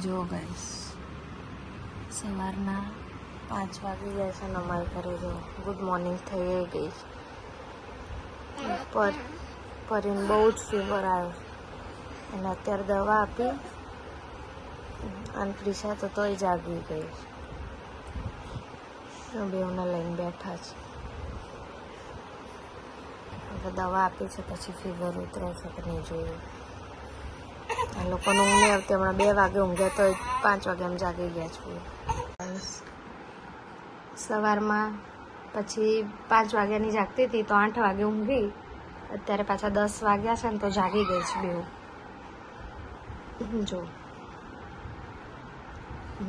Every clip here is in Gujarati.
જો ગાઈસ સવારના 5 વાગી ગયા છે. નમાઈ કરી જો ગુડ મોર્નિંગ થઈ ગઈ. પરીને બહુ જ ફીવર આવ્યો અને અત્યારે દવા આપી અને પ્રિશા તો તોય જાગી ગઈ. બેઉને લઈને બેઠા છે. દવા આપી છે પછી ફીવર ઉતરે છે કે નહીં જોઈએ. આ લોકોને ઊંઘ નહીં આવતી. હમણાં 2 વાગે ઊંઘે તો 5 વાગે એમ જાગી ગયા છીએ. સવારમાં પછી 5 વાગ્યાની જાગતી હતી તો 8 વાગે ઊંઘી. અત્યારે પાછા 10 વાગ્યા છે ને તો જાગી ગઈ છે બેઉ. જો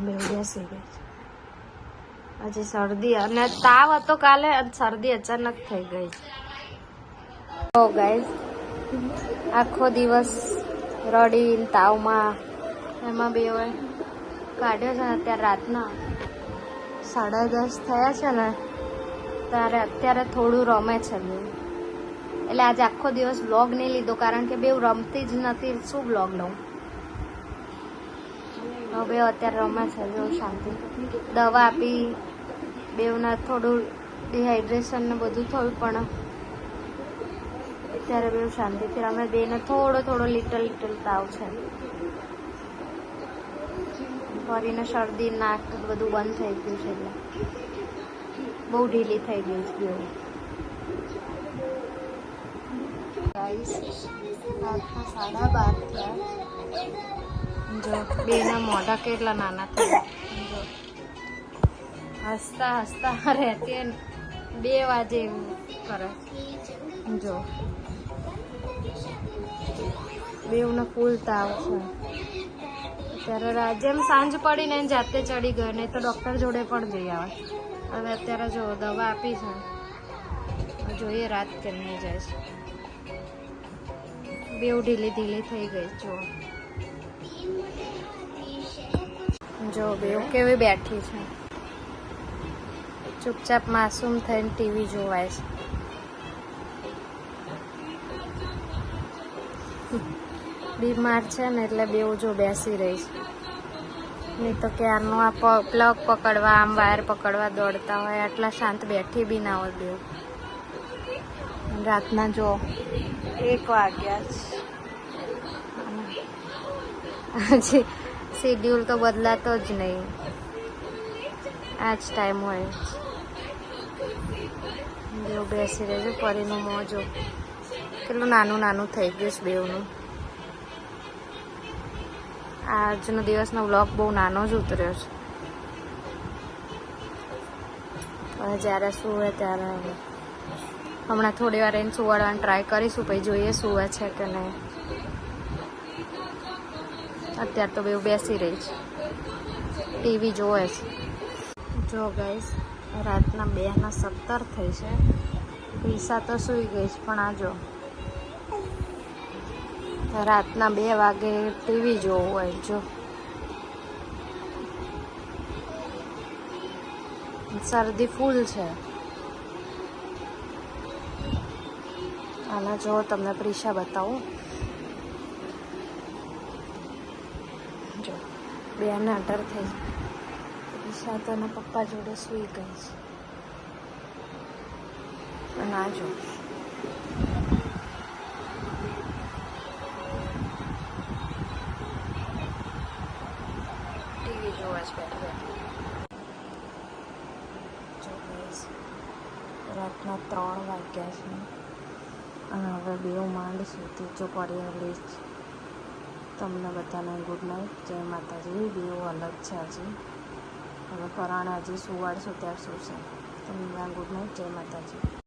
બેઉ બેસી ગઈ છે. હજી શરદી અને તાવ હતો કાલે અને શરદી અચાનક થઈ ગઈ છે. તો ગાઈસ આખો દિવસ રડી તાવમાં એમાં બે કાઢ્યો છે. અત્યારે રાતના 10:30 થયા છે ને ત્યારે અત્યારે થોડું રમે છે બેઉ. એટલે આજે આખો દિવસ વ્લોગ નહીં લીધો કારણ કે બેઉ રમતી જ નથી. શું વ્લોગ લઉં? હવે અત્યારે રમે છે જો શાંતિ. દવા આપી બેઉને થોડું ડિહાઇડ્રેશન ને બધું થયું પણ અત્યારે બેઉ શાંતિથી રમે. બેને થોડો લિટલ તાવ છે. ફરીને શરદી નાક બધું બંધ થઈ ગયું છે એટલે બહુ ઢીલી થઈ ગઈ છે બેઉ. ગાઈસ રાતના 12:30 થયા. જો બેના મોઢા કેટલા નાના થયા. જો હસતા રહેતી 2 વાગે એવું કરે. જો બેઉને ફૂલ તાવ છે. અત્યારે જેમ સાંજ પડીને જાતે ચડી ગયો, નહીં તો ડૉક્ટર જોડે પણ જઈ આવે. હવે અત્યારે જો દવા આપી છે. જોઈએ રાત કેમની જાય છે. બેઉ ઢીલી થઈ ગઈ. જો બેઉ કેવી બેઠી છે. ચૂપચાપ માસૂમ થઈને ટીવી જોવાય છે. બીમાર છે ને એટલે બેઉ જો બેસી રહી છે. નહીં તો ક્યારનું આ પ્લગ પકડવા આમ વાયર પકડવા દોડતા હોય. આટલા શાંત બેઠી બી ના હોય બેઉ. રાતના જો 1 વાગ્યા છે. શેડ્યુલ તો બદલાતો જ નહીં. આ જ ટાઈમ હોય. બેઉ બેસી રહેજો. પરીનું મોં જો કેટલું નાનું થઈ ગયું છે બેઉનું. આજનો દિવસનો વ્લોગ બહુ નાનો જ ઉતર્યો છે. હવે જ્યારે સૂવે ત્યારે હમણાં થોડી વાર એને સુવાડવાની ટ્રાય કરીશું. પછી જોઈએ સૂવે છે કે નહીં. અત્યારે તો બેઉ બેસી રહી છે, ટીવી જોવે છે. જો ગાઈસ રાતના 2:17 થઈ છે. પૈસા તો સૂઈ ગઈ છે પણ આ જો રાતના 2 વાગે ટીવી જોવું હોય. જો શરદી ફૂલ છે. આના જો તમને પ્રિશા બતાવું. જો 2:18 થઈ. પ્રિશા તો એના પપ્પા જોડે સૂઈ ગઈ છે. અને આ જો ટીવી જોવા જ બેઠી. જો ગાઈસ રાતના 3 વાગ્યા છે અને હવે બેઉ માંડ સુધી જો પરિવાર તમને બધાને ગુડ નાઇટ. જય માતાજી. બેઉ અલગ છે હજી. હવે પરાણે હજી સુવાડશું ત્યાં શું છે. તમને ગુડ નાઇટ. જય માતાજી.